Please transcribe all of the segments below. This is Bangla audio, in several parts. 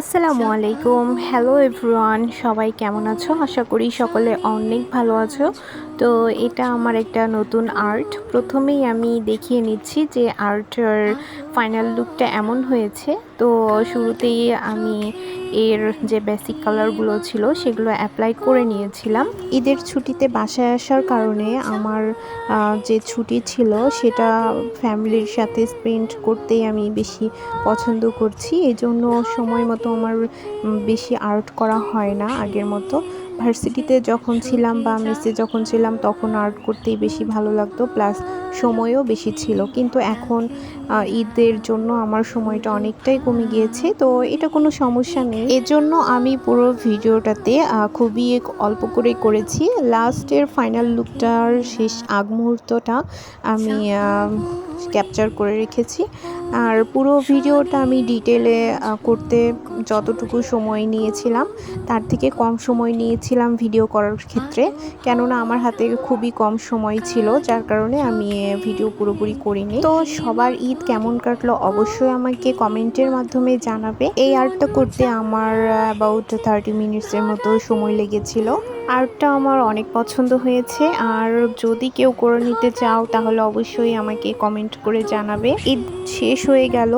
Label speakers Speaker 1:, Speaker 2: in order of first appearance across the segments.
Speaker 1: আসসালামু আলাইকুম। হ্যালো এভরিওয়ান, সবাই কেমন আছো? আশা করি সকলে অনেক ভালো আছো। তো এটা আমার একটা নতুন আর্ট। প্রথমেই আমি দেখিয়ে নিচ্ছি যে আর্টের ফাইনাল লুকটা এমন হয়েছে। তো শুরুতেই আমি এর যে বেসিক কালারগুলো ছিল সেগুলো অ্যাপ্লাই করে নিয়েছিলাম। ঈদের ছুটিতে বাসায় আসার কারণে আমার যে ছুটি ছিল সেটা ফ্যামিলির সাথে স্পেন্ড করতেই আমি বেশি পছন্দ করছি। এজন্য সময় মতো আমার বেশি আর্ট করা হয় না আগের মতো। ভার্সিটিতে যখন ছিলাম বা মেসে যখন ছিলাম তখন আর্ট করতেই বেশি ভালো লাগতো, প্লাস সময়ও বেশি ছিল। কিন্তু এখন ঈদের জন্য আমার সময়টা অনেকটাই কমে গিয়েছে, তো এটা কোনো সমস্যা নেই। এজন্য আমি পুরো ভিডিওটাতে খুবই অল্প করে করেছি। লাস্টের ফাইনাল লুকটার শেষ আগ মুহূর্তটা আমি ক্যাপচার করে রেখেছি। আর পুরো ভিডিওটা আমি ডিটেলে করতে যতটুকু সময় নিয়েছিলাম তার থেকে কম সময় নিয়েছিলাম ভিডিও করার ক্ষেত্রে, কেননা আমার হাতে খুবই কম সময় ছিল, যার কারণে আমি ভিডিও পুরোপুরি করিনি। তো সবার ঈদ কেমন কাটলো অবশ্যই আমাকে কমেন্টের মাধ্যমে জানাবে। এই আর্টটা করতে আমার অ্যাবাউট 30 মিনিটসের মতো সময় লেগেছিল। আর্টটা আমার অনেক পছন্দ হয়েছে, আর যদি কেউ করে নিতে চাও তাহলে অবশ্যই আমাকে কমেন্ট করে জানাবে। ঈদ শেষ হয়ে গেল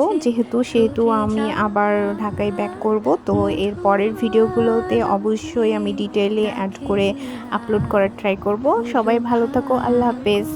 Speaker 1: সেহেতু আমি আবার ঢাকায় ব্যাক করব। তো এর পরের ভিডিওগুলোতে অবশ্যই আমি ডিটেইলে অ্যাড করে আপলোড করার ট্রাই করব। সবাই ভালো থাকো, আল্লাহ হাফেজ।